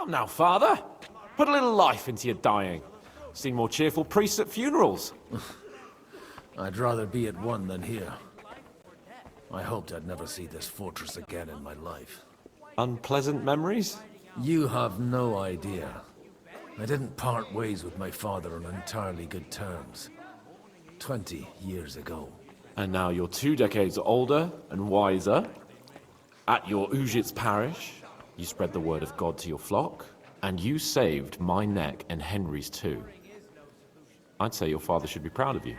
Come now, father. Put a little life into your dying. Seen more cheerful priests at funerals. I'd rather be at one than here. I hoped I'd never see this fortress again in my life. Unpleasant memories? You have no idea. I didn't part ways with my father on entirely good terms. 20 years ago. And now you're 2 decades older and wiser. At your Ujitz parish, you spread the word of God to your flock, and you saved my neck and Henry's too. I'd say your father should be proud of you.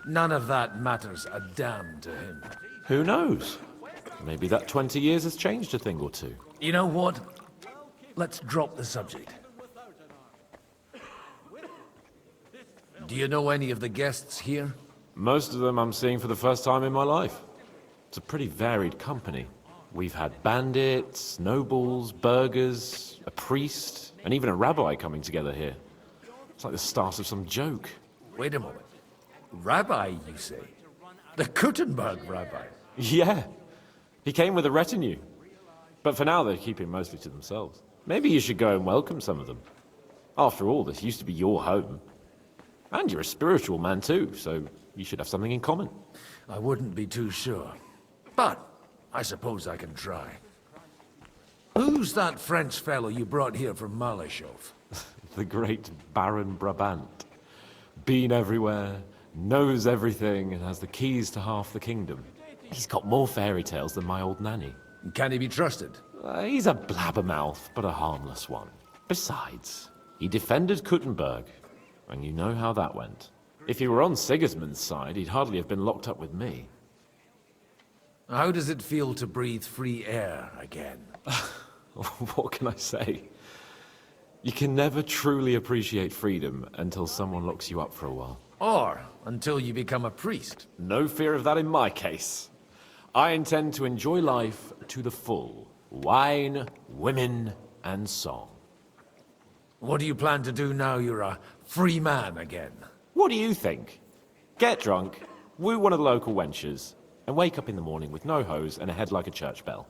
None of that matters a damn to him. Who knows? Maybe that 20 years has changed a thing or two. You know what? Let's drop the subject. Do you know any of the guests here? Most of them I'm seeing for the first time in my life. It's a pretty varied company. We've had bandits, nobles, burghers, a priest, and even a rabbi coming together here. It's like the start of some joke. Wait a moment. Rabbi, you say? The Gutenberg rabbi? Yeah. He came with a retinue. But for now, they're keeping mostly to themselves. Maybe you should go and welcome some of them. After all, this used to be your home. And you're a spiritual man too, so you should have something in common. I wouldn't be too sure. But I suppose I can try. Who's that French fellow you brought here from Malashov? The great Baron Brabant. Been everywhere, knows everything, and has the keys to half the kingdom. He's got more fairy tales than my old nanny. Can he be trusted? He's a blabbermouth, but a harmless one. Besides, he defended Kuttenberg, and you know how that went. If he were on Sigismund's side, he'd hardly have been locked up with me. How does it feel to breathe free air again? What can I say? You can never truly appreciate freedom until someone locks you up for a while. Or until you become a priest. No fear of that in my case. I intend to enjoy life to the full. Wine, women, and song. What do you plan to do now you're a free man again? What do you think? Get drunk, woo one of the local wenches, and wake up in the morning with no hose and a head like a church bell.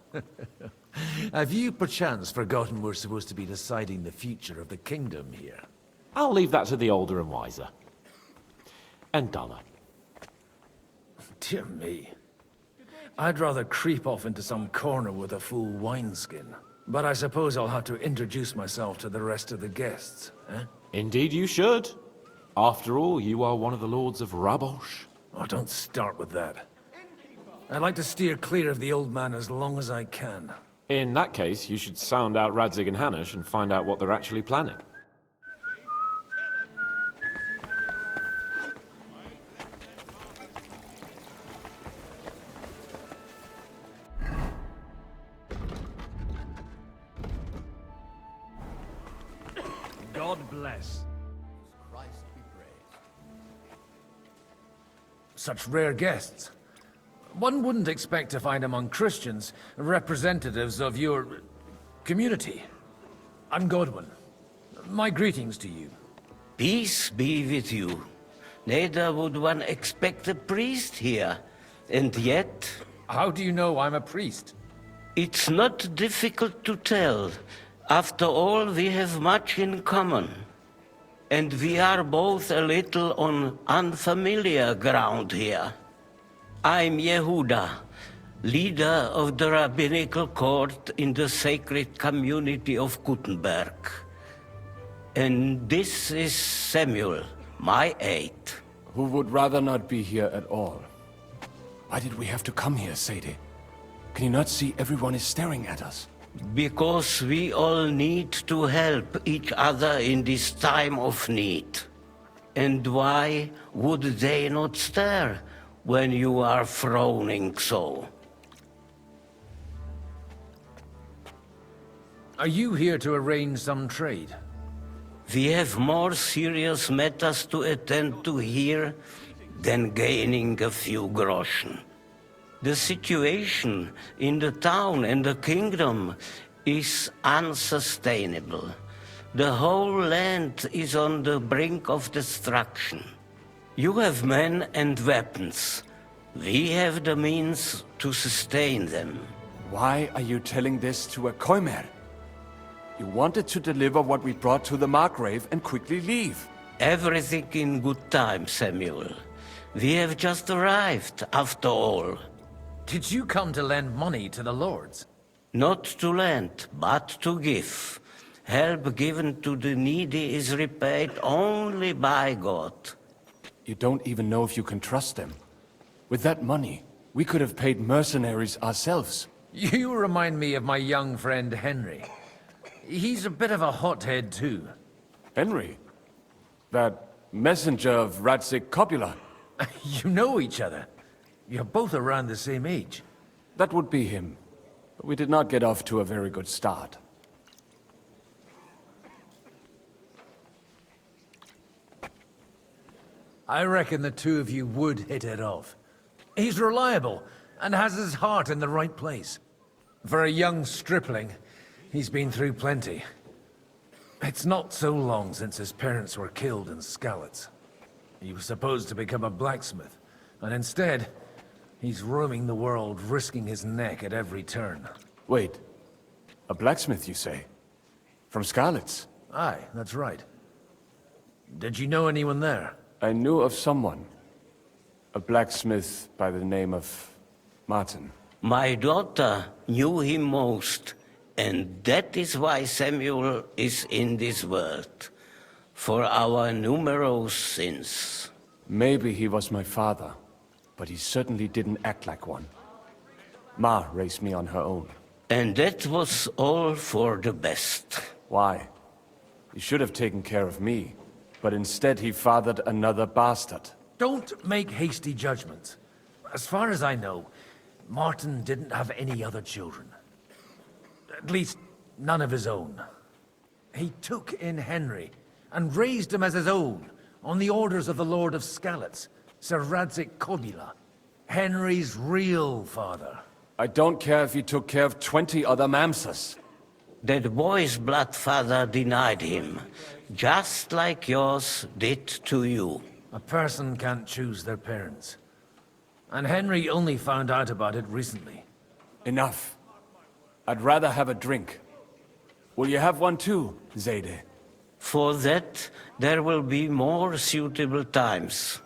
Have you perchance forgotten we're supposed to be deciding the future of the kingdom here? I'll leave that to the older and wiser. And duller. Dear me. I'd rather creep off into some corner with a full wineskin. But I suppose I'll have to introduce myself to the rest of the guests, eh? Indeed you should. After all, you are one of the lords of Rabosh. Oh, don't start with that. I'd like to steer clear of the old man as long as I can. In that case, you should sound out Radzig and Hanush and find out what they're actually planning. God bless. Christ be praised. Such rare guests. One wouldn't expect to find among Christians representatives of your community. I'm Godwin. My greetings to you. Peace be with you. Neither would one expect a priest here. And yet... How do you know I'm a priest? It's not difficult to tell. After all, we have much in common. And we are both a little on unfamiliar ground here. I'm Yehuda, leader of the rabbinical court in the sacred community of Gutenberg. And this is Samuel, my aide. Who would rather not be here at all. Why did we have to come here, Sadie? Can you not see everyone is staring at us? Because we all need to help each other in this time of need. And why would they not stare when you are frowning so? Are you here to arrange some trade? We have more serious matters to attend to here than gaining a few groschen. The situation in the town and the kingdom is unsustainable. The whole land is on the brink of destruction. You have men and weapons. We have the means to sustain them. Why are you telling this to a Koimer? You wanted to deliver what we brought to the Margrave and quickly leave. Everything in good time, Samuel. We have just arrived, after all. Did you come to lend money to the lords? Not to lend, but to give. Help given to the needy is repaid only by God. You don't even know if you can trust them. With that money, we could have paid mercenaries ourselves. You remind me of my young friend Henry. He's a bit of a hothead too. Henry? That messenger of Radzik Copula? You know each other. You're both around the same age. That would be him. But we did not get off to a very good start. I reckon the two of you would hit it off. He's reliable and has his heart in the right place. For a young stripling, he's been through plenty. It's not so long since his parents were killed in Skalitz. He was supposed to become a blacksmith, and instead, he's roaming the world, risking his neck at every turn. Wait. A blacksmith, you say? From Skalitz? Aye, that's right. Did you know anyone there? I knew of someone. A blacksmith by the name of Martin. My daughter knew him most, and that is why Samuel is in this world. For our numerous sins. Maybe he was my father, but he certainly didn't act like one. Ma raised me on her own. And that was all for the best. Why? He should have taken care of me, but instead he fathered another bastard. Don't make hasty judgments. As far as I know, Martin didn't have any other children. At least, none of his own. He took in Henry, and raised him as his own, on the orders of the Lord of Skalitz, Sir Radzik Copula, Henry's real father. I don't care if he took care of 20 other mamsas. That boy's blood father denied him, just like yours did to you. A person can't choose their parents. And Henry only found out about it recently. Enough. I'd rather have a drink. Will you have one too, Zayde? For that, there will be more suitable times.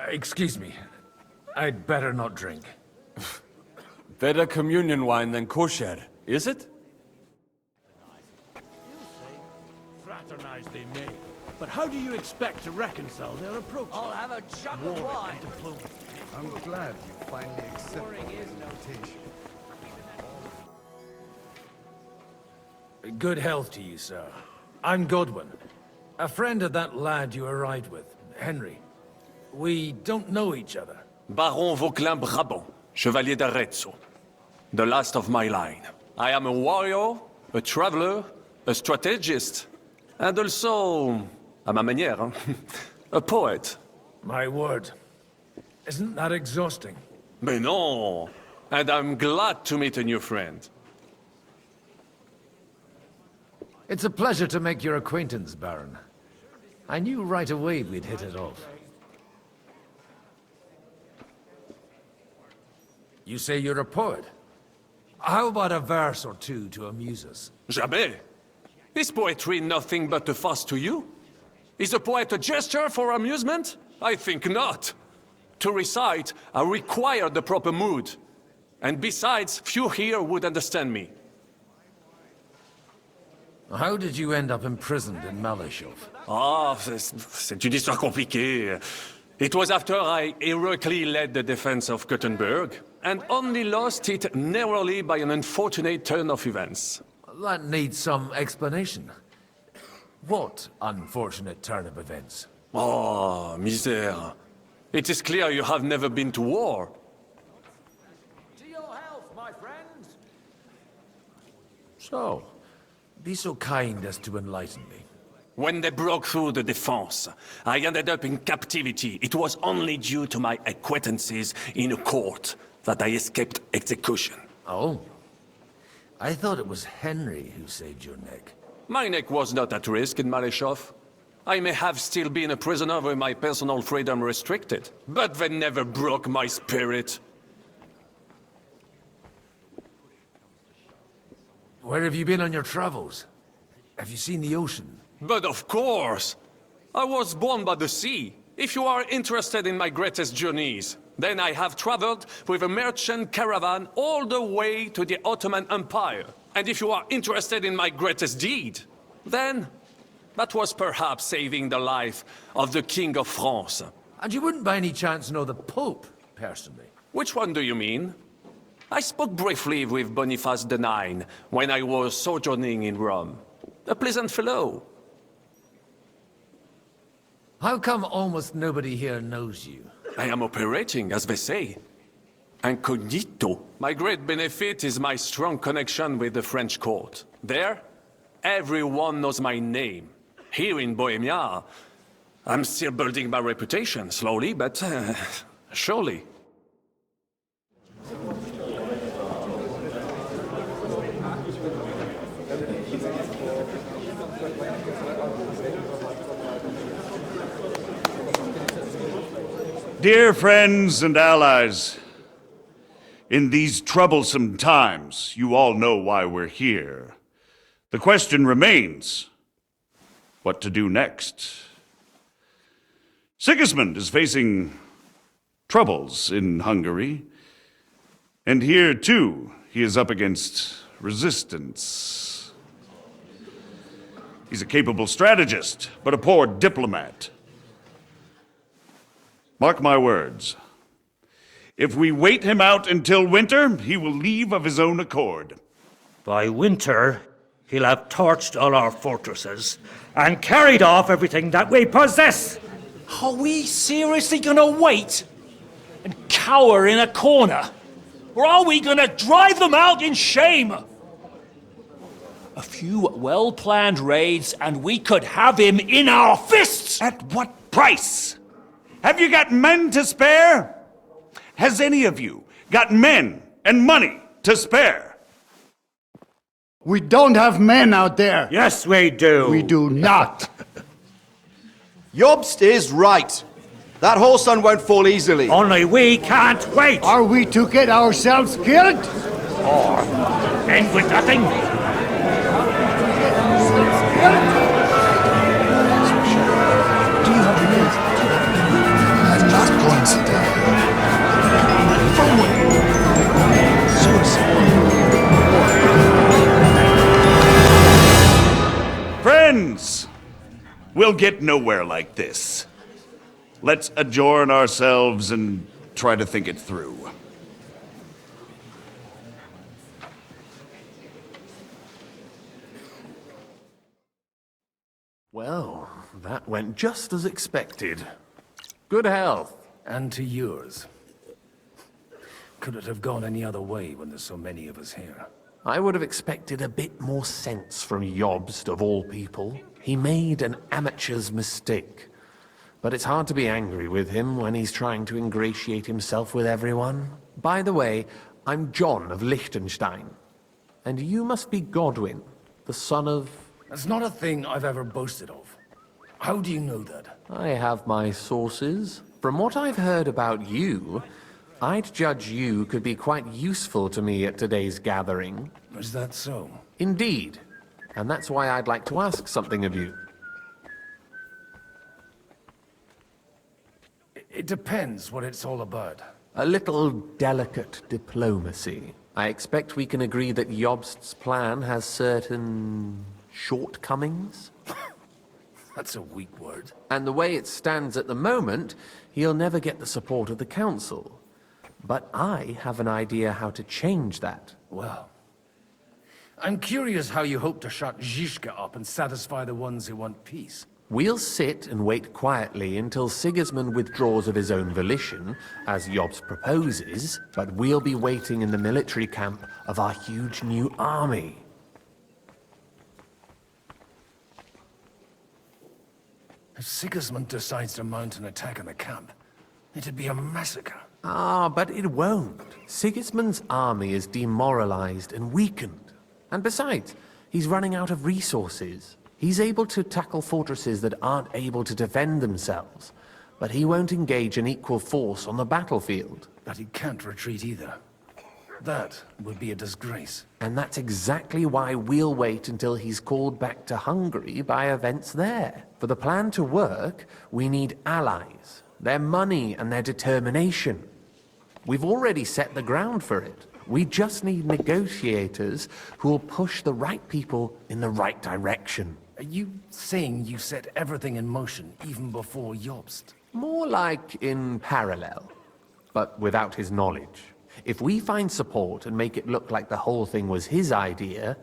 Excuse me. I'd better not drink. Better communion wine than kosher, is it? Fraternize they may, but how do you expect to reconcile their approach? I'll have a jug of wine. I'm glad you finally accepted the invitation. Good health to you, sir. I'm Godwin. A friend of that lad you arrived with, Henry. We don't know each other. Baron Vauquelin Brabant, Chevalier d'Arezzo. The last of my line. I am a warrior, a traveler, a strategist, and also, à ma manière, a poet. My word. Isn't that exhausting? Mais non! And I'm glad to meet a new friend. It's a pleasure to make your acquaintance, Baron. I knew right away we'd hit it off. You say you're a poet? How about a verse or two to amuse us? Jamais! Is poetry nothing but a fuss to you? Is a poet a gesture for amusement? I think not. To recite, I require the proper mood. And besides, few here would understand me. How did you end up imprisoned in Malashov? Ah, c'est une histoire compliquée. It was after I heroically led the defense of Gothenburg, and only lost it narrowly by an unfortunate turn of events. That needs some explanation. What unfortunate turn of events? Oh, misère. It is clear you have never been to war. To your health, my friend. So, be so kind as to enlighten me. When they broke through the defense, I ended up in captivity. It was only due to my acquaintances in a court that I escaped execution. Oh? I thought it was Henry who saved your neck. My neck was not at risk in Malashov. I may have still been a prisoner with my personal freedom restricted, but they never broke my spirit. Where have you been on your travels? Have you seen the ocean? But of course! I was born by the sea. If you are interested in my greatest journeys, then I have traveled with a merchant caravan all the way to the Ottoman Empire. And if you are interested in my greatest deed, then that was perhaps saving the life of the King of France. And you wouldn't by any chance know the Pope, personally? Which one do you mean? I spoke briefly with Boniface IX when I was sojourning in Rome. A pleasant fellow. How come almost nobody here knows you? I am operating, as they say. Incognito. My great benefit is my strong connection with the French court. There, everyone knows my name. Here in Bohemia, I'm still building my reputation, slowly, but surely. Dear friends and allies, in these troublesome times, you all know why we're here. The question remains, what to do next? Sigismund is facing troubles in Hungary, and here, too, he is up against resistance. He's a capable strategist, but a poor diplomat. Mark my words. If we wait him out until winter, he will leave of his own accord. By winter, he'll have torched all our fortresses and carried off everything that we possess. Are we seriously gonna wait and cower in a corner? Or are we gonna drive them out in shame? A few well-planned raids and we could have him in our fists! At what price? Have you got men to spare? Has any of you got men and money to spare? We don't have men out there. Yes, we do. We do not. Jobst is right. That whole sun won't fall easily. Only we can't wait. Are we to get ourselves killed? Or end with nothing? Friends, we'll get nowhere like this. Let's adjourn ourselves and try to think it through. Well, that went just as expected. Good health. And to yours. Could it have gone any other way when there's so many of us here? I would have expected a bit more sense from Jobst, of all people. He made an amateur's mistake. But it's hard to be angry with him when he's trying to ingratiate himself with everyone. By the way, I'm John of Liechtenstein. And you must be Godwin, the son of... That's not a thing I've ever boasted of. How do you know that? I have my sources. From what I've heard about you, I'd judge you could be quite useful to me at today's gathering. Is that so? Indeed. And that's why I'd like to ask something of you. It depends what it's all about. A little delicate diplomacy. I expect we can agree that Jobst's plan has certain shortcomings? That's a weak word. And the way it stands at the moment, he'll never get the support of the council. But I have an idea how to change that. Well, I'm curious how you hope to shut Zizka up and satisfy the ones who want peace. We'll sit and wait quietly until Sigismund withdraws of his own volition, as Jobst proposes, but we'll be waiting in the military camp of our huge new army. If Sigismund decides to mount an attack on the camp, it'd be a massacre. Ah, but it won't. Sigismund's army is demoralized and weakened. And besides, he's running out of resources. He's able to tackle fortresses that aren't able to defend themselves, but he won't engage in equal force on the battlefield. But he can't retreat either. That would be a disgrace. And that's exactly why we'll wait until he's called back to Hungary by events there. For the plan to work, we need allies, their money and their determination. We've already set the ground for it. We just need negotiators who will push the right people in the right direction. Are you saying you set everything in motion even before Jobst? More like in parallel, but without his knowledge. If we find support and make it look like the whole thing was his idea,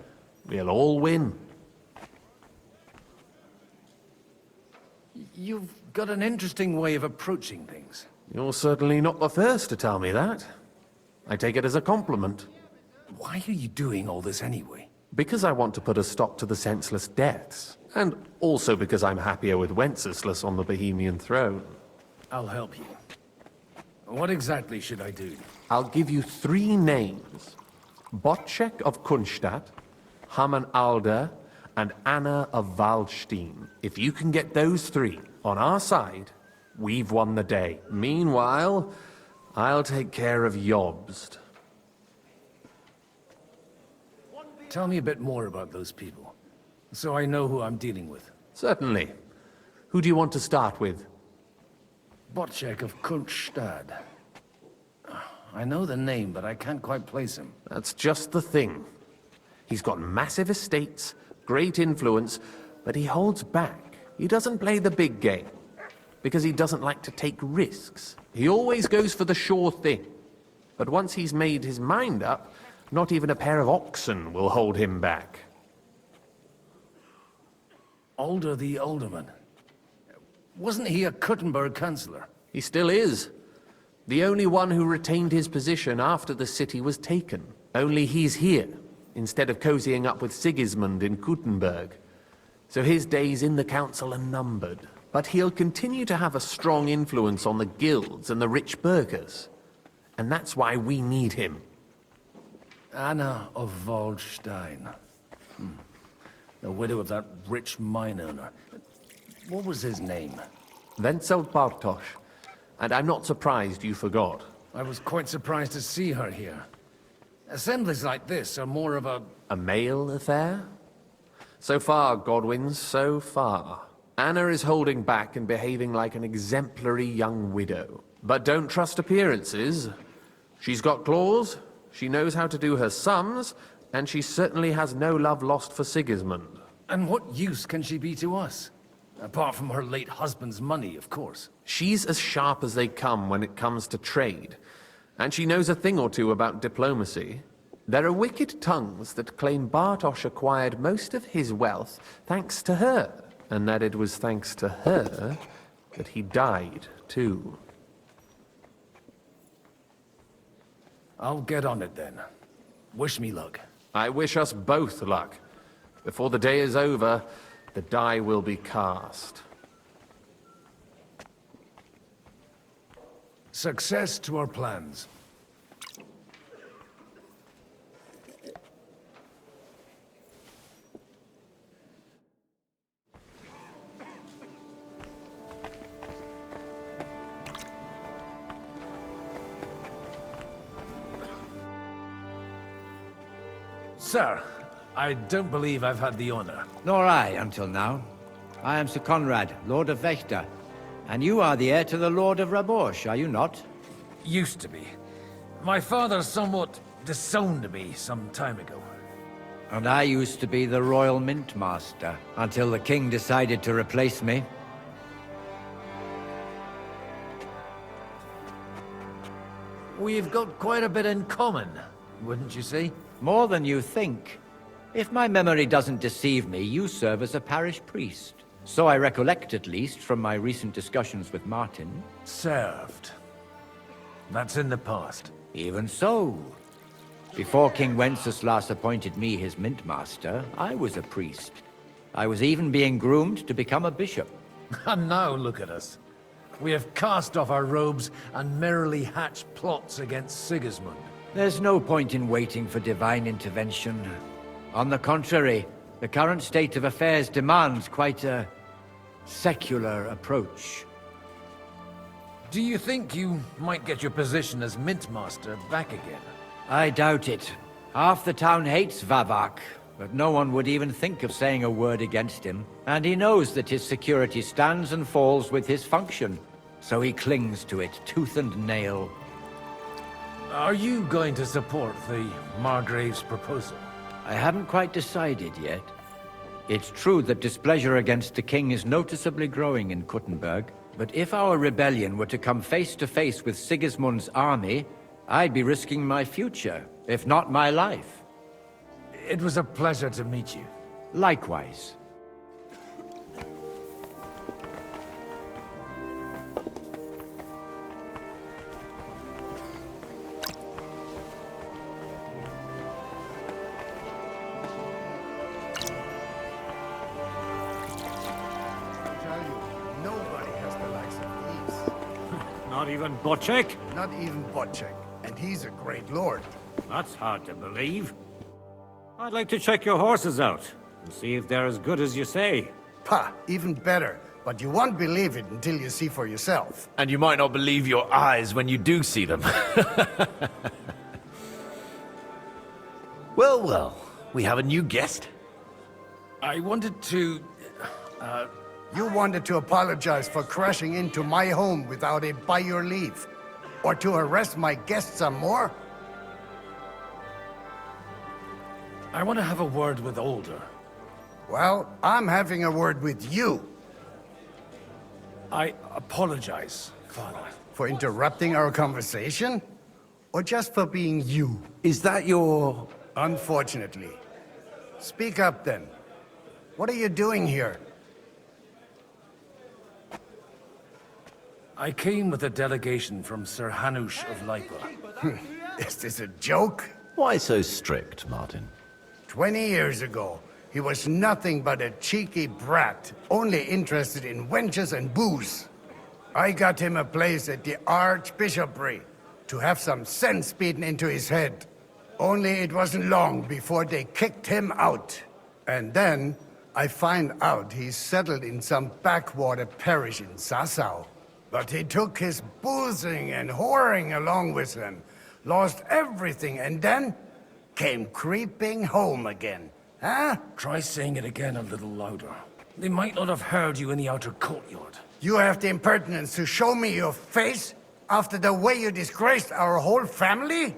we'll all win. You've got an interesting way of approaching things. You're certainly not the first to tell me that. I take it as a compliment. Why are you doing all this anyway? Because I want to put a stop to the senseless deaths. And also because I'm happier with Wenceslas on the Bohemian throne. I'll help you. What exactly should I do? I'll give you 3 names. Bocek of Kunstadt, Hamann Alder, and Anna of Waldstein. If you can get those 3 on our side, we've won the day. Meanwhile, I'll take care of Jobst. Tell me a bit more about those people, so I know who I'm dealing with. Certainly. Who do you want to start with? Bocek of Kunstadt. I know the name, but I can't quite place him. That's just the thing. He's got massive estates, great influence, but he holds back. He doesn't play the big game, because he doesn't like to take risks. He always goes for the sure thing. But once he's made his mind up, not even a pair of oxen will hold him back. Alder the Alderman. Wasn't he a Kuttenberg councillor? He still is. The only one who retained his position after the city was taken. Only he's here, instead of cozying up with Sigismund in Kuttenberg. So his days in the council are numbered. But he'll continue to have a strong influence on the guilds and the rich burghers. And that's why we need him. Anna of Waldstein. The widow of that rich mine owner. What was his name? Wenzel Bartosz. And I'm not surprised you forgot. I was quite surprised to see her here. Assemblies like this are more of a... A male affair? So far, Godwin, so far. Anna is holding back and behaving like an exemplary young widow. But don't trust appearances. She's got claws, she knows how to do her sums, and she certainly has no love lost for Sigismund. And what use can she be to us? Apart from her late husband's money, of course. She's as sharp as they come when it comes to trade. And she knows a thing or two about diplomacy. There are wicked tongues that claim Bartosz acquired most of his wealth thanks to her. And that it was thanks to her that he died, too. I'll get on it then. Wish me luck. I wish us both luck. Before the day is over, the die will be cast. Success to our plans. Sir, I don't believe I've had the honor. Nor I, until now. I am Sir Conrad, Lord of Wächter. And you are the heir to the Lord of Rabosh, are you not? Used to be. My father somewhat disowned me some time ago. And I used to be the Royal Mint Master, until the King decided to replace me. We've got quite a bit in common, wouldn't you say? More than you think. If my memory doesn't deceive me, you serve as a parish priest. So I recollect, at least, from my recent discussions with Martin. Served. That's in the past. Even so. Before King Wenceslas appointed me his mint master, I was a priest. I was even being groomed to become a bishop. And now look at us. We have cast off our robes and merrily hatched plots against Sigismund. There's no point in waiting for divine intervention. On the contrary, the current state of affairs demands quite a secular approach. Do you think you might get your position as Mint Master back again? I doubt it. Half the town hates Vavak, but no one would even think of saying a word against him. And he knows that his security stands and falls with his function. So he clings to it, tooth and nail. Are you going to support the Margrave's proposal? I haven't quite decided yet. It's true that displeasure against the king is noticeably growing in Kuttenberg, but if our rebellion were to come face to face with Sigismund's army, I'd be risking my future, if not my life. It was a pleasure to meet you. Likewise. Not even Bocek? Not even Bocek. And he's a great lord. That's hard to believe. I'd like to check your horses out and see if they're as good as you say. Pah, even better. But you won't believe it until you see for yourself. And you might not believe your eyes when you do see them. Well, well, we have a new guest. I wanted to... You wanted to apologize for crashing into my home without it by your leave. Or to harass my guests some more? I want to have a word with Older. Well, I'm having a word with you. I apologize, Father. For interrupting our conversation? Or just for being you? Is that your... Unfortunately. Speak up then. What are you doing here? I came with a delegation from Sir Hanush of Lipa. Is this a joke? Why so strict, Martin? 20 years ago, he was nothing but a cheeky brat, only interested in wenches and booze. I got him a place at the Archbishopric to have some sense beaten into his head. Only it wasn't long before they kicked him out. And then I find out he's settled in some backwater parish in Sassau. But he took his boozing and whoring along with him, lost everything, and then came creeping home again. Huh? Try saying it again a little louder. They might not have heard you in the outer courtyard. You have the impertinence to show me your face after the way you disgraced our whole family?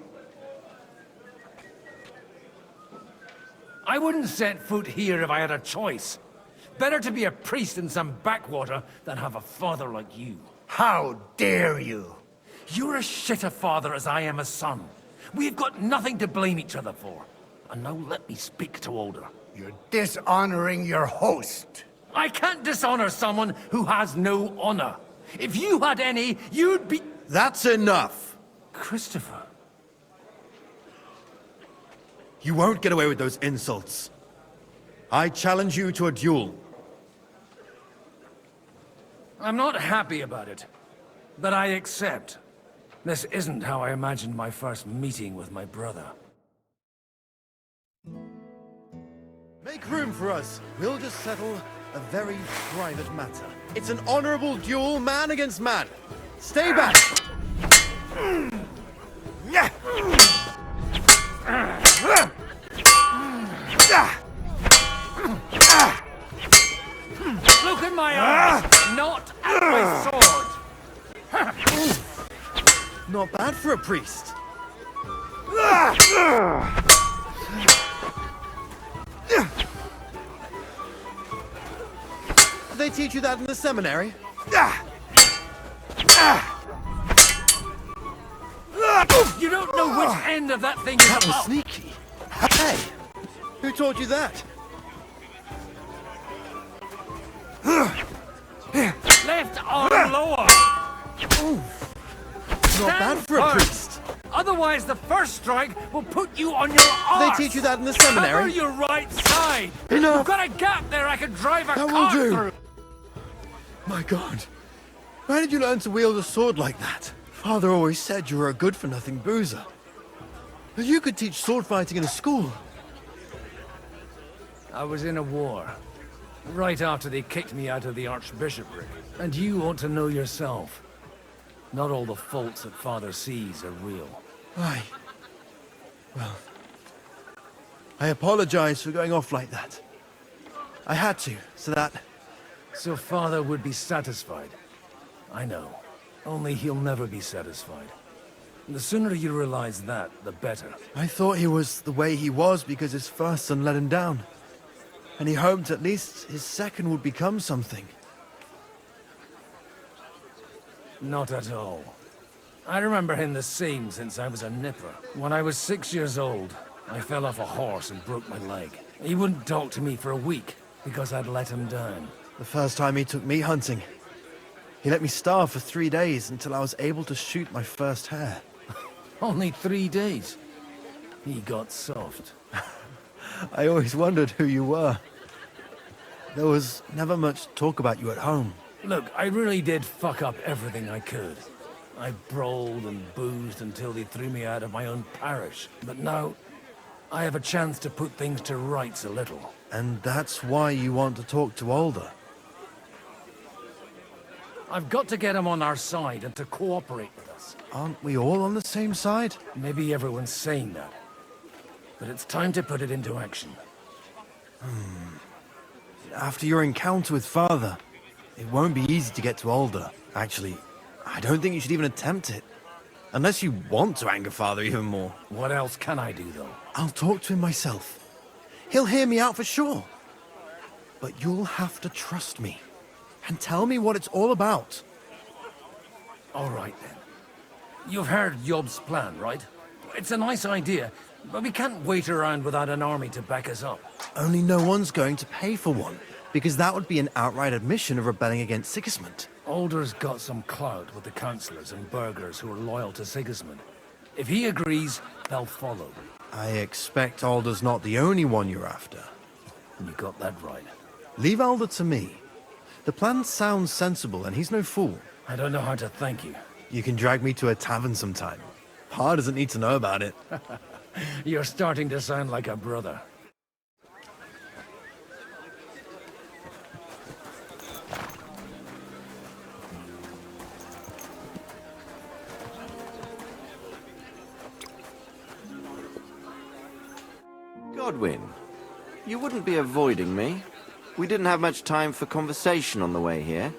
I wouldn't set foot here if I had a choice. Better to be a priest in some backwater than have a father like you. How dare you? You're as shit a father as I am a son. We've got nothing to blame each other for. And now let me speak to Older. You're dishonoring your host. I can't dishonor someone who has no honor. If you had any, you'd be... That's enough! Christopher. You won't get away with those insults. I challenge you to a duel. I'm not happy about it, but I accept. This isn't how I imagined my first meeting with my brother. Make room for us. We'll just settle a very private matter. It's an honorable duel, man against man. Stay back! Look in my eyes, not at my sword! Not bad for a priest. Did they teach you that in the seminary? You don't know which end of that thing is That was up. sneaky. Hey, who taught you that? Left arm lower! Not bad for a priest. Otherwise, the first strike will put you on your arse. They teach you that in the seminary? Cover your right side. Enough. You've got a gap there I could drive a That will car do. through. My God, where did you learn to wield a sword like that? Father always said you were a good-for-nothing boozer. But you could teach sword fighting in a school. I was in a war. Right after they kicked me out of the Archbishopric. And you ought to know yourself. Not all the faults that Father sees are real. Aye. I apologize for going off like that. I had to, so that... So father would be satisfied. I know. Only he'll never be satisfied. The sooner you realize that, the better. I thought he was the way he was because his first son let him down. And he hoped at least his second would become something. Not at all. I remember him the same since I was a nipper. When I was 6 years old, I fell off a horse and broke my leg. He wouldn't talk to me for a week because I'd let him down. The first time he took me hunting, he let me starve for 3 days until I was able to shoot my first hare. Only 3 days. He got soft. I always wondered who you were. There was never much talk about you at home. Look, I really did fuck up everything I could. I brawled and boozed until they threw me out of my own parish. But now, I have a chance to put things to rights a little. And that's why you want to talk to Alder? I've got to get him on our side and to cooperate with us. Aren't we all on the same side? Maybe everyone's saying that. But it's time to put it into action. After your encounter with Father, it won't be easy to get to Alder. Actually, I don't think you should even attempt it. Unless you want to anger Father even more. What else can I do, though? I'll talk to him myself. He'll hear me out for sure. But you'll have to trust me. And tell me what it's all about. All right, then. You've heard Yob's plan, right? It's a nice idea, but we can't wait around without an army to back us up. Only no one's going to pay for one, because that would be an outright admission of rebelling against Sigismund. Alder's got some clout with the councillors and burghers who are loyal to Sigismund. If he agrees, they'll follow. I expect Alder's not the only one you're after. You got that right. Leave Alder to me. The plan sounds sensible, and he's no fool. I don't know how to thank you. You can drag me to a tavern sometime. Pa doesn't need to know about it. You're starting to sound like a brother. Godwin, you wouldn't be avoiding me. We didn't have much time for conversation on the way here.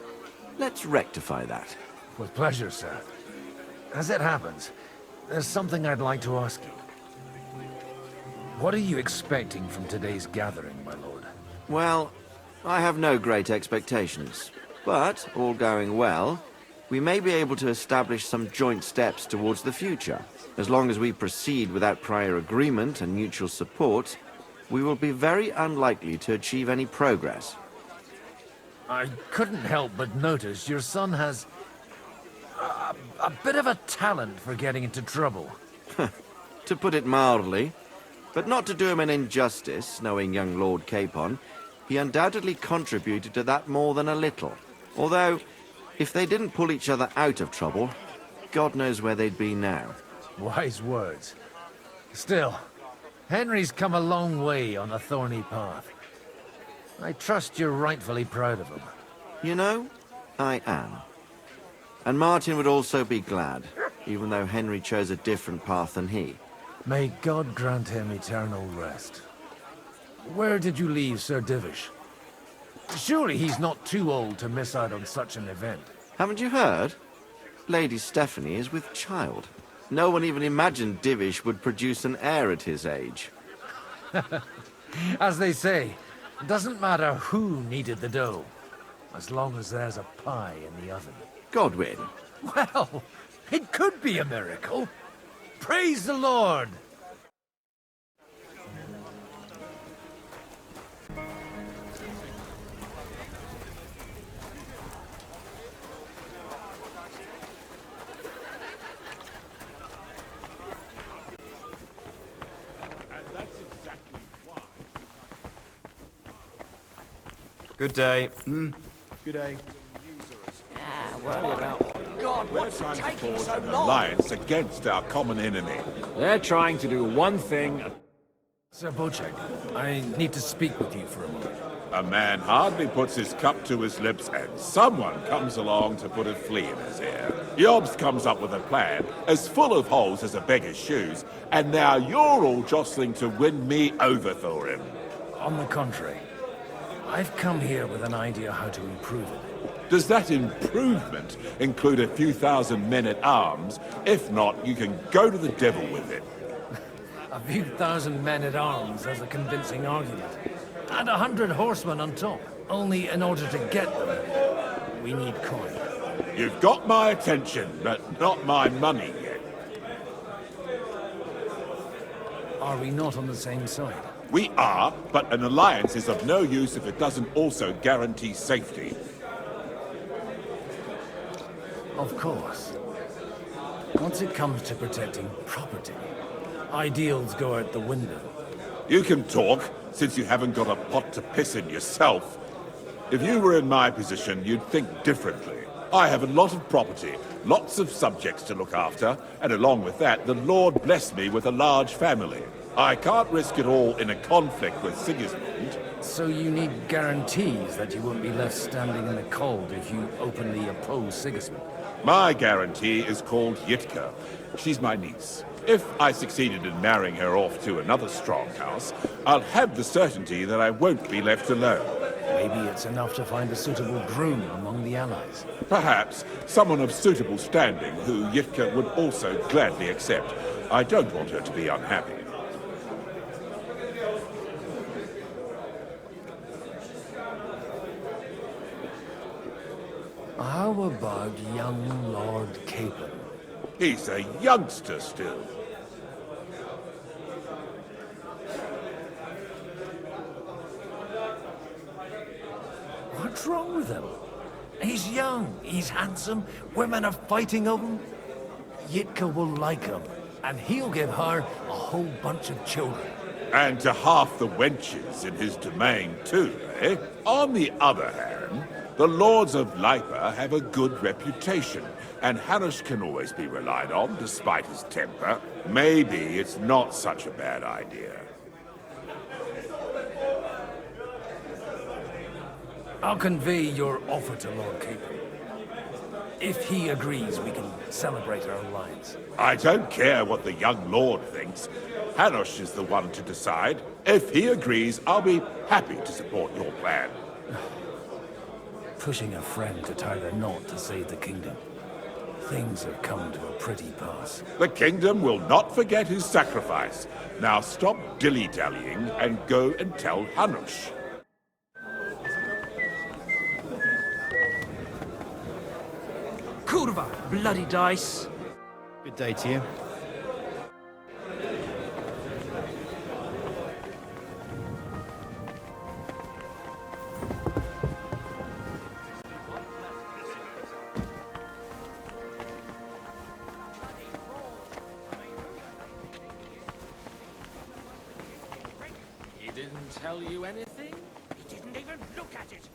Let's rectify that. With pleasure, sir. As it happens, there's something I'd like to ask you. What are you expecting from today's gathering, my lord? Well, I have no great expectations. But, all going well, we may be able to establish some joint steps towards the future. As long as we proceed without prior agreement and mutual support, we will be very unlikely to achieve any progress. I couldn't help but notice your son has a bit of a talent for getting into trouble. To put it mildly, but not to do him an injustice, knowing young Lord Capon, he undoubtedly contributed to that more than a little. Although, if they didn't pull each other out of trouble, God knows where they'd be now. Wise words. Still, Henry's come a long way on a thorny path. I trust you're rightfully proud of him. You know, I am. And Martin would also be glad, even though Henry chose a different path than he. May God grant him eternal rest. Where did you leave Sir Divish? Surely he's not too old to miss out on such an event. Haven't you heard? Lady Stephanie is with child. No one even imagined Divish would produce an heir at his age. As they say, it doesn't matter who kneaded the dough, as long as there's a pie in the oven. Godwin. Well, it could be a miracle. Praise the Lord! Good day. Good day. God, what's taking so long? Alliance against our common enemy. They're trying to do one thing. Sir Bocek, I need to speak with you for a moment. A man hardly puts his cup to his lips and someone comes along to put a flea in his ear. Jobst comes up with a plan as full of holes as a beggar's shoes, and now you're all jostling to win me over for him. On the contrary, I've come here with an idea how to improve it. Does that improvement include a few thousand men-at-arms? If not, you can go to the devil with it. A few thousand men-at-arms as a convincing argument. And 100 horsemen on top. Only in order to get them, we need coin. You've got my attention, but not my money yet. Are we not on the same side? We are, but an alliance is of no use if it doesn't also guarantee safety. Of course. Once it comes to protecting property, ideals go out the window. You can talk, since you haven't got a pot to piss in yourself. If you were in my position, you'd think differently. I have a lot of property, lots of subjects to look after, and along with that, the Lord blessed me with a large family. I can't risk it all in a conflict with Sigismund. So you need guarantees that you won't be left standing in the cold if you openly oppose Sigismund? My guarantee is called Yitka. She's my niece. If I succeeded in marrying her off to another strong house, I'll have the certainty that I won't be left alone. Maybe it's enough to find a suitable groom among the allies. Perhaps someone of suitable standing who Yitka would also gladly accept. I don't want her to be unhappy. How about young Lord Capon? He's a youngster still. What's wrong with him? He's young, he's handsome, women are fighting over him. Yitka will like him, and he'll give her a whole bunch of children. And to half the wenches in his domain too, eh? On the other hand, the lords of Lipa have a good reputation, and Hanush can always be relied on, despite his temper. Maybe it's not such a bad idea. I'll convey your offer to Lord Capon. If he agrees, we can celebrate our alliance. I don't care what the young lord thinks. Hanush is the one to decide. If he agrees, I'll be happy to support your plan. Pushing a friend to tie the knot to save the kingdom. Things have come to a pretty pass. The kingdom will not forget his sacrifice. Now stop dilly-dallying and go and tell Hanush. Kurva, bloody dice. Good day to you. Tell you anything? He didn't even look at it.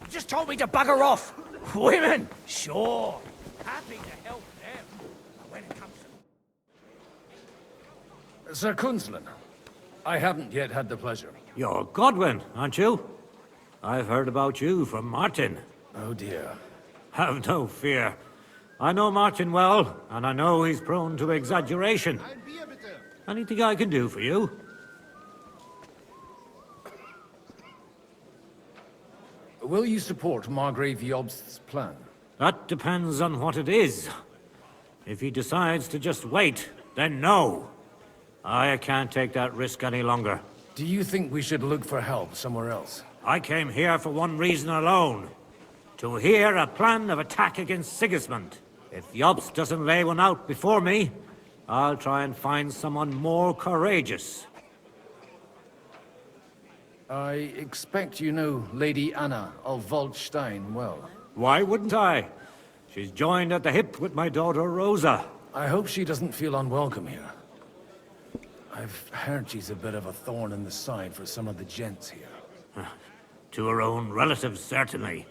He just told me to bugger off. Women, sure. Happy to help them. But when it comes to... Sir Kunzlin, I haven't yet had the pleasure. You're Godwin, aren't you? I've heard about you from Martin. Oh dear. Have no fear. I know Martin well, and I know he's prone to exaggeration. Anything I can do for you? Will you support Margrave Jobst's plan? That depends on what it is. If he decides to just wait, then no. I can't take that risk any longer. Do you think we should look for help somewhere else? I came here for one reason alone. To hear a plan of attack against Sigismund. If Jobst doesn't lay one out before me, I'll try and find someone more courageous. I expect you know Lady Anna of Waldstein well. Why wouldn't I? She's joined at the hip with my daughter Rosa. I hope she doesn't feel unwelcome here. I've heard she's a bit of a thorn in the side for some of the gents here. To her own relatives, certainly.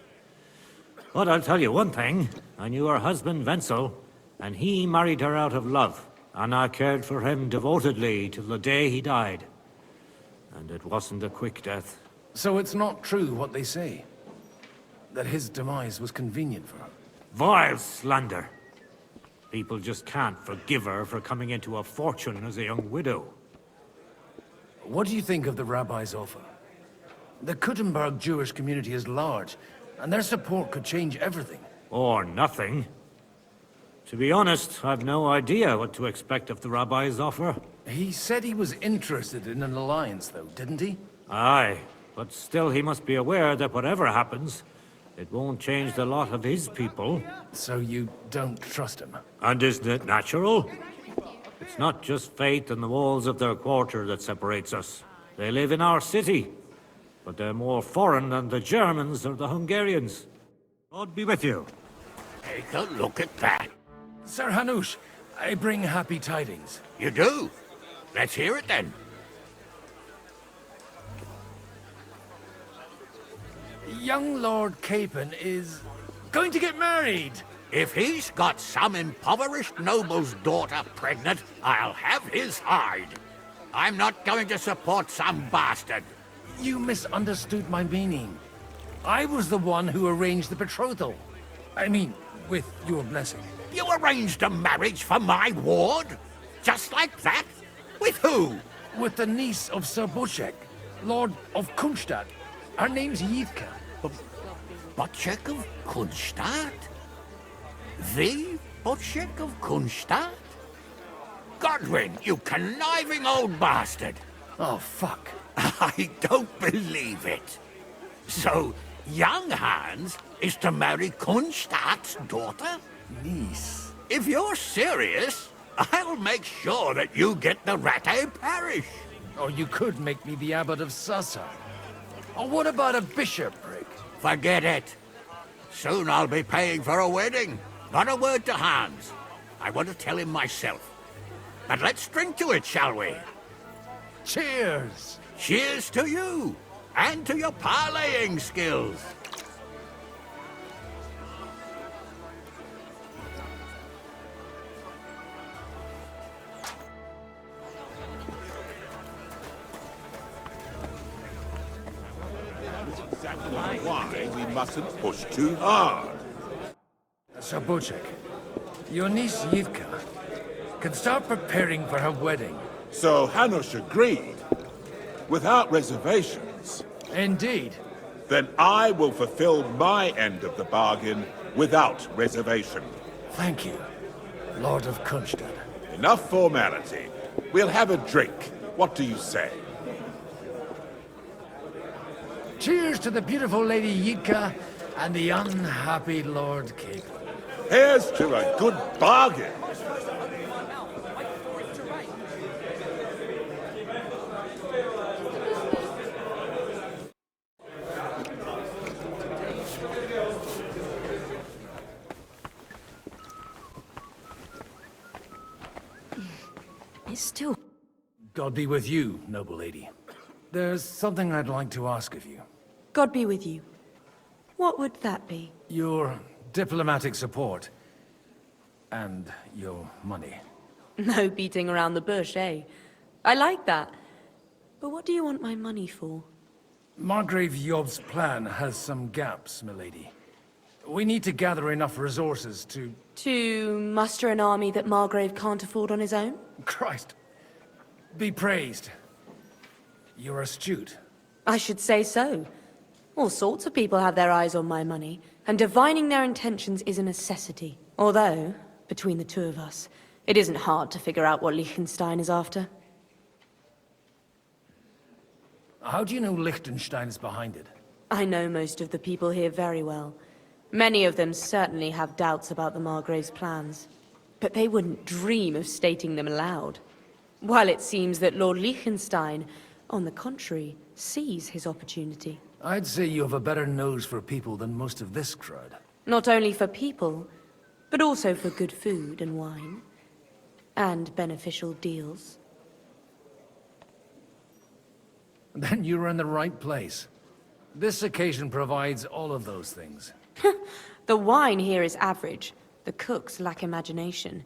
But I'll tell you one thing. I knew her husband Wenzel, and he married her out of love. And I cared for him devotedly till the day he died. And it wasn't a quick death. So it's not true what they say? That his demise was convenient for her? Vile slander. People just can't forgive her for coming into a fortune as a young widow. What do you think of the rabbi's offer? The Kuttenberg Jewish community is large, and their support could change everything. Or nothing. To be honest, I've no idea what to expect of the rabbi's offer. He said he was interested in an alliance, though, didn't he? Aye, but still he must be aware that whatever happens, it won't change the lot of his people. So you don't trust him? And isn't it natural? It's not just fate and the walls of their quarter that separates us. They live in our city, but they're more foreign than the Germans or the Hungarians. God be with you. Take a look at that. Sir Hanush, I bring happy tidings. You do? Let's hear it then. Young Lord Capon is going to get married. If he's got some impoverished noble's daughter pregnant, I'll have his hide. I'm not going to support some bastard. You misunderstood my meaning. I was the one who arranged the betrothal. I mean, with your blessing. You arranged a marriage for my ward? Just like that? With who? With the niece of Sir Boczek, Lord of Kunstadt. Her name's Yitka. Boczek of Kunstadt? The Boczek of Kunstadt? Godwin, you conniving old bastard! Oh, fuck. I don't believe it. So, young Hans is to marry Kunstadt's daughter? Niece. If you're serious, I'll make sure that you get the Rattay parish. Or you could make me the abbot of Sassa. Or what about a bishopric? Forget it. Soon I'll be paying for a wedding. Not a word to Hans. I want to tell him myself. But let's drink to it, shall we? Cheers! Cheers to you, and to your parleying skills. That's exactly why we mustn't push too hard. Sir Boczek, your niece Yitka can start preparing for her wedding. So Hanush agreed, without reservations. Indeed. Then I will fulfill my end of the bargain without reservation. Thank you, Lord of Kunstadt. Enough formality. We'll have a drink. What do you say? Cheers to the beautiful Lady Yitka and the unhappy Lord Capon. Here's to a good bargain. It's still... God be with you, noble lady. There's something I'd like to ask of you. God be with you. What would that be? Your diplomatic support. And your money. No beating around the bush, eh? I like that. But what do you want my money for? Margrave Job's plan has some gaps, milady. We need to gather enough resources to... To muster an army that Margrave can't afford on his own? Christ. Be praised. You're astute. I should say so. All sorts of people have their eyes on my money, and divining their intentions is a necessity. Although, between the two of us, it isn't hard to figure out what Liechtenstein is after. How do you know Liechtenstein is behind it? I know most of the people here very well. Many of them certainly have doubts about the Margrave's plans. But they wouldn't dream of stating them aloud. While it seems that Lord Liechtenstein, on the contrary, sees his opportunity. I'd say you have a better nose for people than most of this crowd. Not only for people, but also for good food and wine. And beneficial deals. Then you're in the right place. This occasion provides all of those things. The wine here is average. The cooks lack imagination.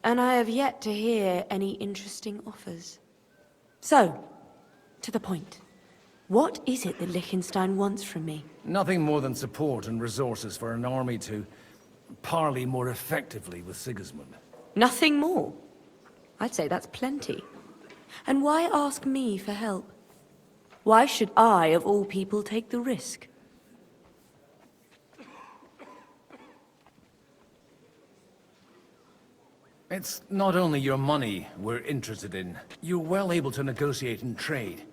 And I have yet to hear any interesting offers. So, to the point. What is it that Liechtenstein wants from me? Nothing more than support and resources for an army to parley more effectively with Sigismund. Nothing more? I'd say that's plenty. And why ask me for help? Why should I, of all people, take the risk? It's not only your money we're interested in. You're well able to negotiate and trade.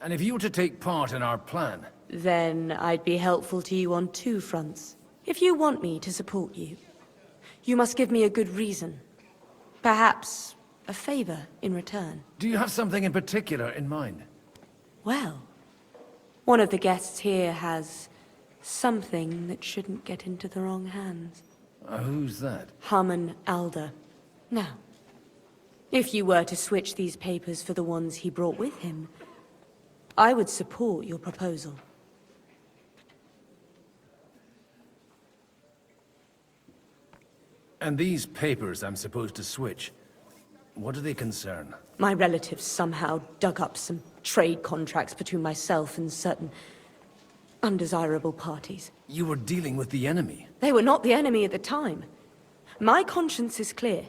And if you were to take part in our plan... Then I'd be helpful to you on two fronts. If you want me to support you, you must give me a good reason. Perhaps a favor in return. Do you have something in particular in mind? Well, one of the guests here has something that shouldn't get into the wrong hands. Who's that? Harman Alder. Now, if you were to switch these papers for the ones he brought with him, I would support your proposal. And these papers I'm supposed to switch, what do they concern? My relatives somehow dug up some trade contracts between myself and certain undesirable parties. You were dealing with the enemy. They were not the enemy at the time. My conscience is clear,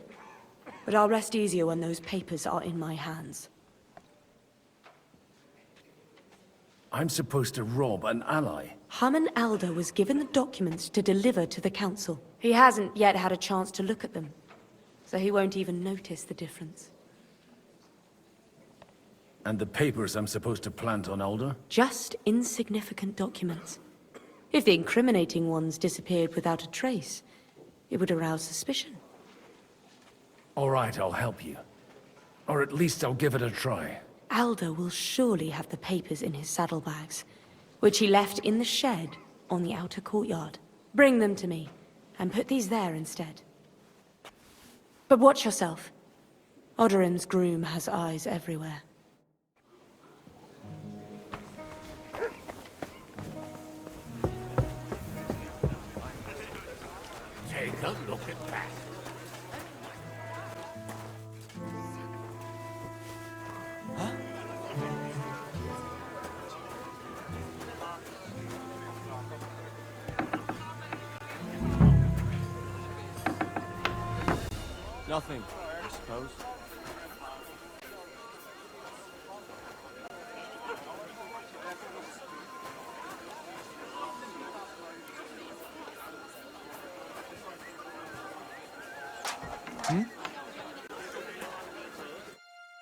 but I'll rest easier when those papers are in my hands. I'm supposed to rob an ally. Harman Alder was given the documents to deliver to the council. He hasn't yet had a chance to look at them, so he won't even notice the difference. And the papers I'm supposed to plant on Alder? Just insignificant documents. If the incriminating ones disappeared without a trace, it would arouse suspicion. All right, I'll help you. Or at least I'll give it a try. Alder will surely have the papers in his saddlebags, which he left in the shed on the outer courtyard. Bring them to me, and put these there instead. But watch yourself. Odorin's groom has eyes everywhere. Take a look at that. Nothing, I suppose.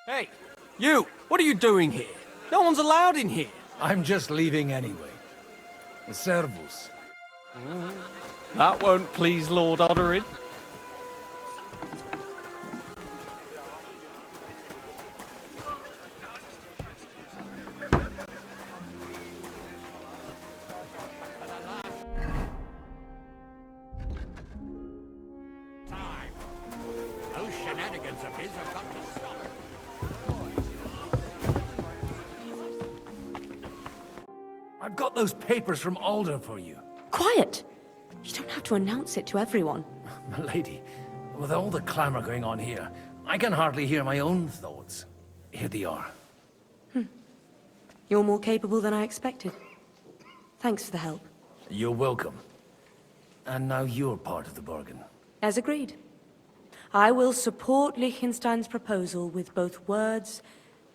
Hey, you! What are you doing here? No one's allowed in here. I'm just leaving anyway. Servus. That won't please Lord Odorin. Those shenanigans of his have got to stop. I've got those papers from Alder for you. Quiet! You don't have to announce it to everyone. Milady, with all the clamor going on here, I can hardly hear my own thoughts. Here they are. You're more capable than I expected. Thanks for the help. You're welcome. And now you're part of the bargain. As agreed. I will support Liechtenstein's proposal with both words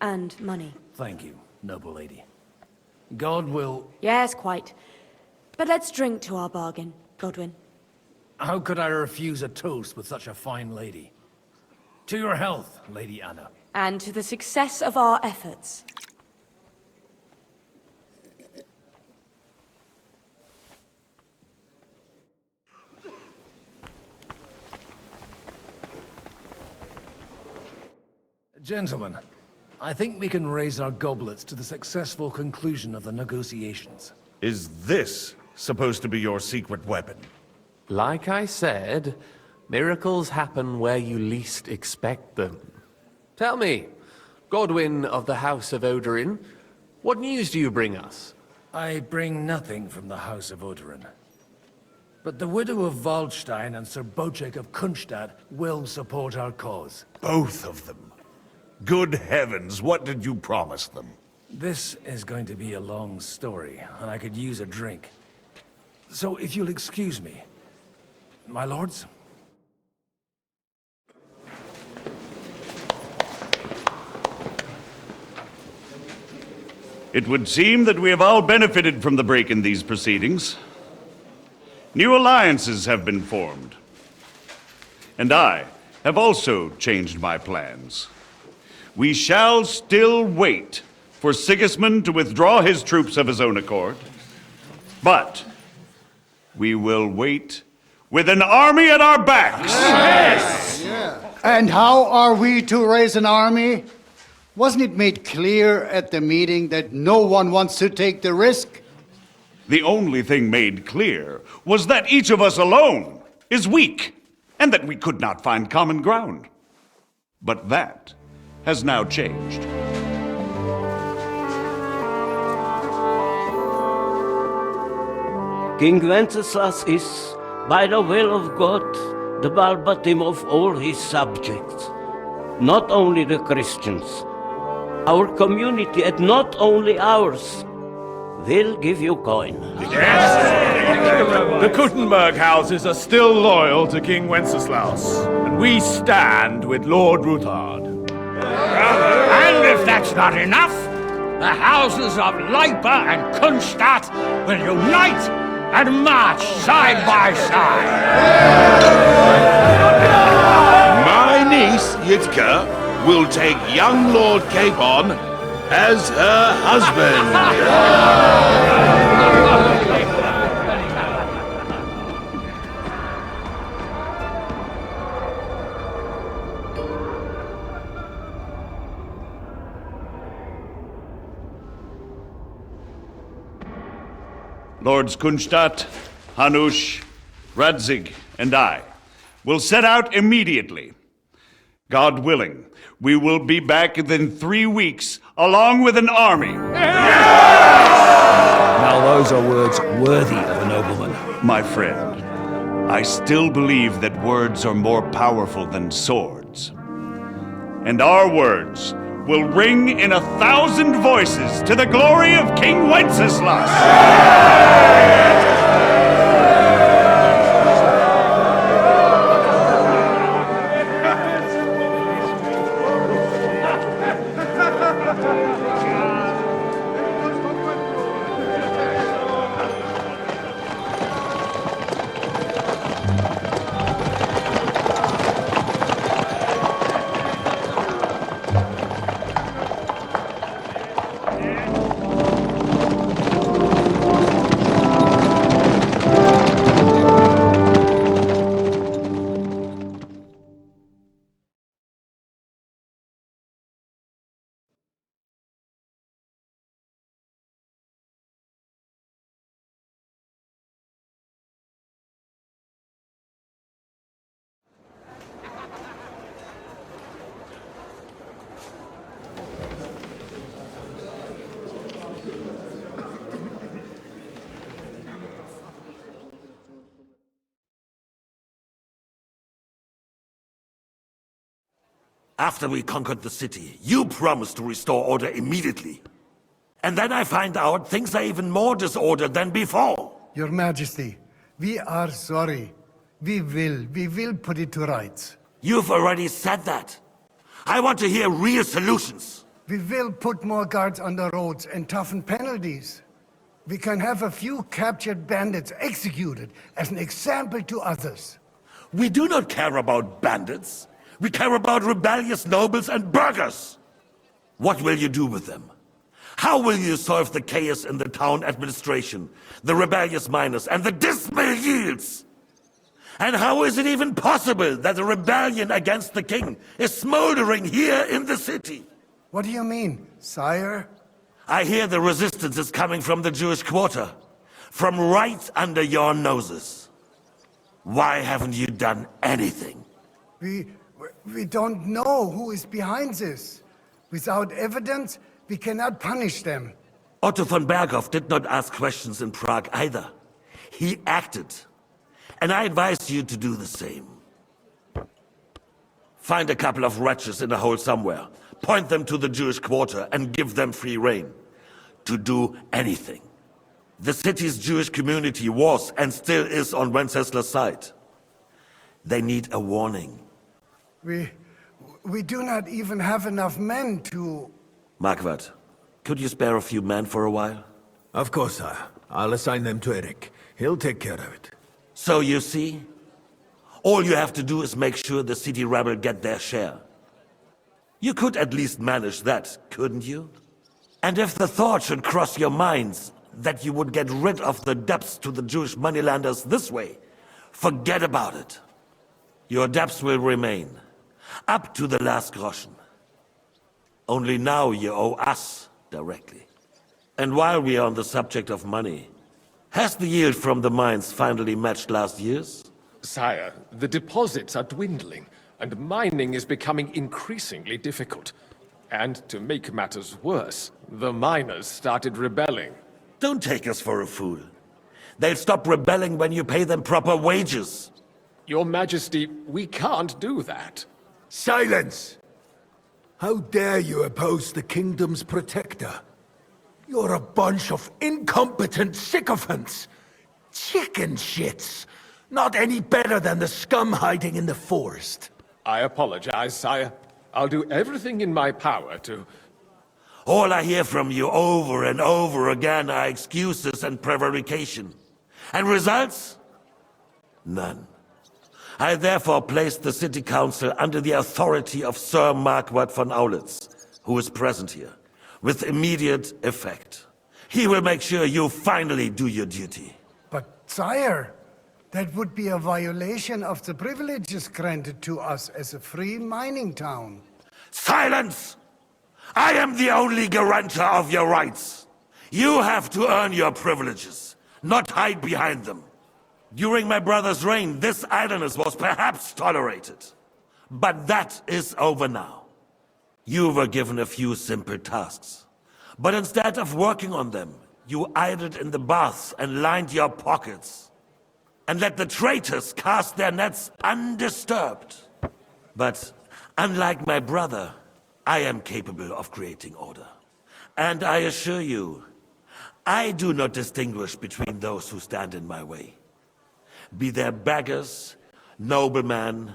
and money. Thank you, noble lady. God will... Yes, quite. But let's drink to our bargain, Godwin. How could I refuse a toast with such a fine lady? To your health, Lady Anna. And to the success of our efforts. Gentlemen, I think we can raise our goblets to the successful conclusion of the negotiations. Is this supposed to be your secret weapon? Like I said, miracles happen where you least expect them. Tell me, Godwin of the House of Odorin, what news do you bring us? I bring nothing from the House of Odorin. But the widow of Waldstein and Sir Bocek of Kunstadt will support our cause. Both of them? Good heavens, what did you promise them? This is going to be a long story, and I could use a drink. So if you'll excuse me, my lords? It would seem that we have all benefited from the break in these proceedings. New alliances have been formed. And I have also changed my plans. We shall still wait for Sigismund to withdraw his troops of his own accord. But we will wait with an army at our backs. Yes! And how are we to raise an army? Wasn't it made clear at the meeting that no one wants to take the risk? The only thing made clear was that each of us alone is weak, and that we could not find common ground. But that has now changed. King Wenceslas is, by the will of God, the balbatim of all his subjects. Not only the Christians, our community, and not only ours, will give you coin. The Kuttenberg houses are still loyal to King Wenceslaus, and we stand with Lord Ruthard. And if that's not enough, the houses of Leipa and Kunstadt will unite and march side by side. My niece, Yitka, will take young Lord Capon as her husband. Lords Kunstadt, Hanush, Radzig, and I will set out immediately. God willing, we will be back within 3 weeks, along with an army. Now those are words worthy of a nobleman. My friend, I still believe that words are more powerful than swords. And our words will ring in 1,000 voices to the glory of King Wenceslas! After we conquered the city, you promised to restore order immediately. And then I find out things are even more disordered than before. Your Majesty, we are sorry. We will put it to rights. You've already said that. I want to hear real solutions. We will put more guards on the roads and toughen penalties. We can have a few captured bandits executed as an example to others. We do not care about bandits. We care about rebellious nobles and burghers. What will you do with them? How will you solve the chaos in the town administration, the rebellious miners, and the dismal yields? And how is it even possible that a rebellion against the king is smoldering here in the city? What do you mean, sire? I hear the resistance is coming from the Jewish quarter, from right under your noses. Why haven't you done anything? We don't know who is behind this. Without evidence, we cannot punish them. Otto von Berghoff did not ask questions in Prague either. He acted. And I advise you to do the same. Find a couple of wretches in a hole somewhere, point them to the Jewish quarter, and give them free rein to do anything. The city's Jewish community was and still is on Wencesla's side. They need a warning. We do not even have enough men to... Marquardt, could you spare a few men for a while? Of course, sire. I'll assign them to Eric. He'll take care of it. So you see, all you have to do is make sure the city rebel get their share. You could at least manage that, couldn't you? And if the thought should cross your minds that you would get rid of the debts to the Jewish moneylenders this way, forget about it. Your debts will remain, up to the last groschen. Only now you owe us directly. And while we are on the subject of money, has the yield from the mines finally matched last year's? Sire, the deposits are dwindling, and mining is becoming increasingly difficult. And to make matters worse, the miners started rebelling. Don't take us for a fool. They'll stop rebelling when you pay them proper wages. Your Majesty, we can't do that. Silence! How dare you oppose the kingdom's protector? You're a bunch of incompetent sycophants! Chicken shits! Not any better than the scum hiding in the forest. I apologize, sire. I'll do everything in my power to... All I hear from you over and over again are excuses and prevarication. And results? None. I therefore placed the city council under the authority of Sir Marquardt von Aulitz, who is present here, with immediate effect. He will make sure you finally do your duty. But, sire, that would be a violation of the privileges granted to us as a free mining town. Silence! I am the only guarantor of your rights. You have to earn your privileges, not hide behind them. During my brother's reign, this idleness was perhaps tolerated. But that is over now. You were given a few simple tasks. But instead of working on them, you idled in the baths and lined your pockets. And let the traitors cast their nets undisturbed. But unlike my brother, I am capable of creating order. And I assure you, I do not distinguish between those who stand in my way. Be they beggars, noblemen,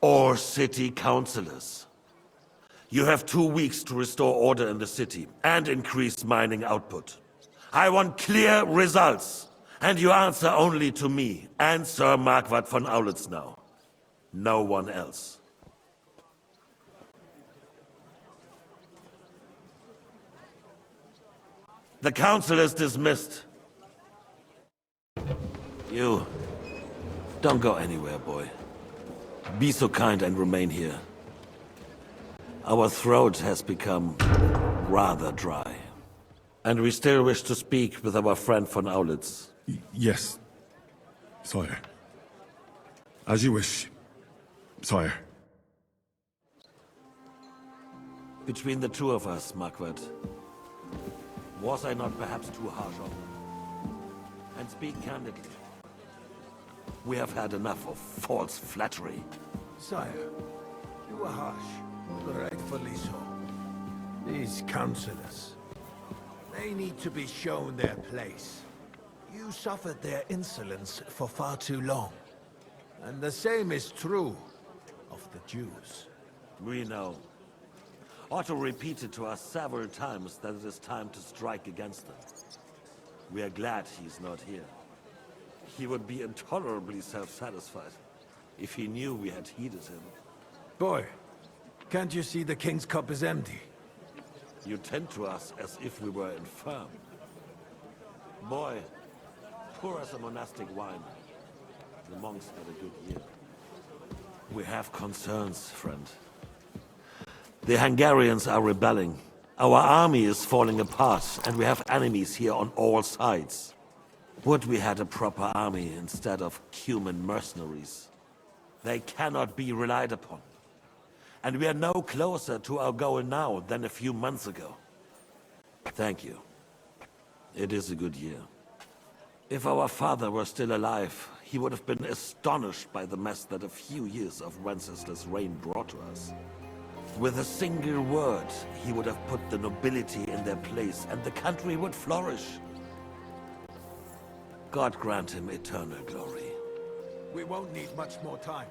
or city councillors. You have 2 weeks to restore order in the city and increase mining output. I want clear results, and you answer only to me and Sir Marquardt von Aulitz now. No one else. The council is dismissed. You, don't go anywhere, boy. Be so kind and remain here. Our throat has become rather dry. And we still wish to speak with our friend von Aulitz. Yes, sire. As you wish, sire. Between the two of us, Marquardt, was I not perhaps too harsh on them? And speak candidly. We have had enough of false flattery. Sire, you were harsh, rightfully so. These councillors, they need to be shown their place. You suffered their insolence for far too long. And the same is true of the Jews. We know. Otto repeated to us several times that it is time to strike against them. We are glad he's not here. He would be intolerably self-satisfied if he knew we had heeded him. Boy, can't you see the king's cup is empty? You tend to us as if we were infirm. Boy, pour us a monastic wine. The monks had a good year. We have concerns, friend. The Hungarians are rebelling. Our army is falling apart, and we have enemies here on all sides. Would we had a proper army instead of human mercenaries? They cannot be relied upon. And we are no closer to our goal now than a few months ago. Thank you. It is a good year. If our father were still alive, he would have been astonished by the mess that a few years of Wenceslaus' reign brought to us. With a single word, he would have put the nobility in their place, and the country would flourish. God grant him eternal glory. We won't need much more time.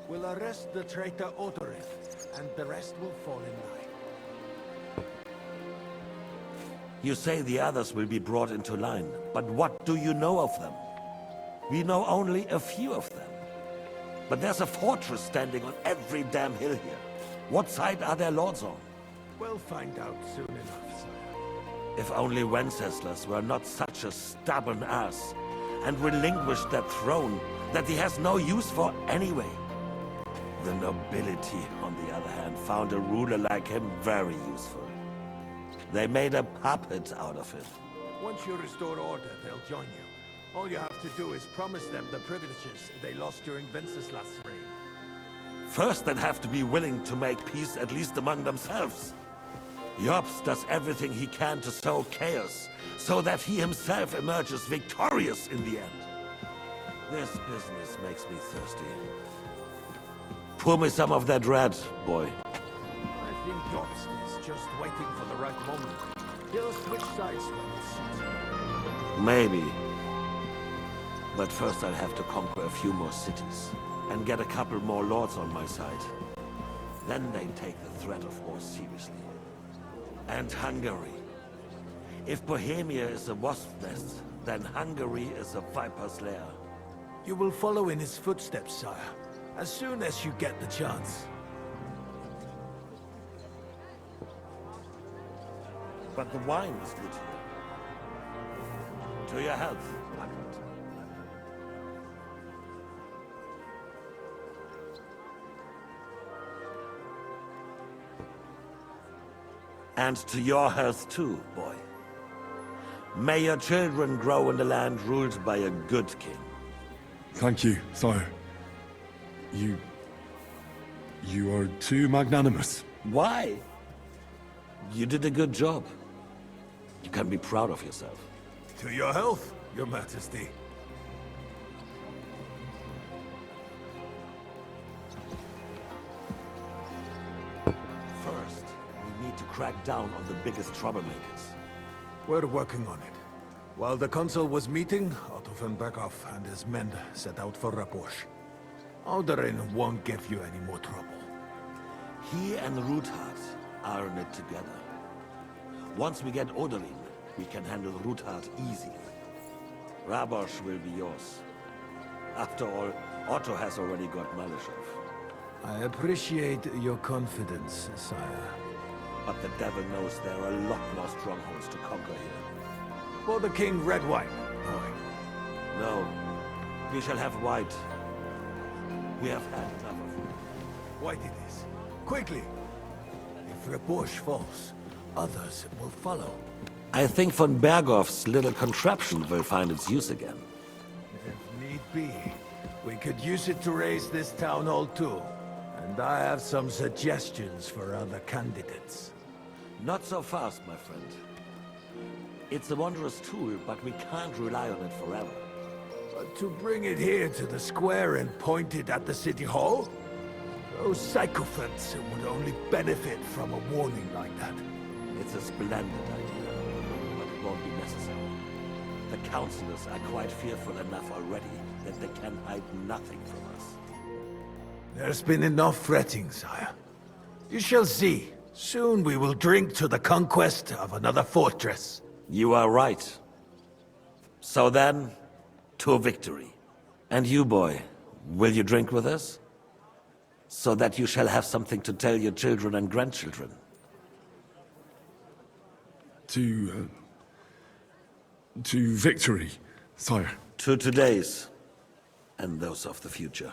We'll arrest the traitor Odorin, and the rest will fall in line. You say the others will be brought into line, but what do you know of them? We know only a few of them. But there's a fortress standing on every damn hill here. What side are their lords on? We'll find out soon enough, sire. If only Wenceslas were not such a stubborn ass, and relinquished that throne that he has no use for anyway. The nobility, on the other hand, found a ruler like him very useful. They made a puppet out of him. Once you restore order, they'll join you. All you have to do is promise them the privileges they lost during Wenceslas' reign. First, they'd have to be willing to make peace at least among themselves. Jobst does everything he can to sow chaos, so that he himself emerges victorious in the end. This business makes me thirsty. Pour me some of that red, boy. I think Jobst is just waiting for the right moment. He'll switch sides when it suits. Maybe. But first I'll have to conquer a few more cities, and get a couple more lords on my side. Then they take the threat of war seriously. And Hungary. If Bohemia is a wasp nest, then Hungary is a viper's lair. You will follow in his footsteps, sire, as soon as you get the chance. But the wine is good here. To your health, Margaret. And to your health too, boy. May your children grow in a land ruled by a good king. Thank you, sire. You are too magnanimous. Why? You did a good job. You can be proud of yourself. To your health, your majesty. First, we need to crack down on the biggest troublemakers. We're working on it. While the consul was meeting, Otto von Berghoff and his men set out for Raposh. Odorin won't give you any more trouble. He and Ruthard are in it together. Once we get Odorin, we can handle Ruthard easily. Rabosh will be yours. After all, Otto has already got Malishov. I appreciate your confidence, sire. But the devil knows there are a lot more strongholds to conquer here. For the king, red wine, boy. No, we shall have white. We have had enough of it. White it is. Quickly! If Raposh falls, others will follow. I think von Berghoff's little contraption will find its use again. If need be, we could use it to raise this town hall too. And I have some suggestions for other candidates. Not so fast, my friend. It's a wondrous tool, but we can't rely on it forever. But to bring it here to the square and point it at the city hall? Those sycophants would only benefit from a warning like that. It's a splendid idea, but it won't be necessary. The councillors are quite fearful enough already that they can hide nothing from us. There's been enough fretting, sire. You shall see. Soon we will drink to the conquest of another fortress. You are right. So then, to victory. And you, boy, will you drink with us? So that you shall have something to tell your children and grandchildren. To victory, sire. To today's, and those of the future.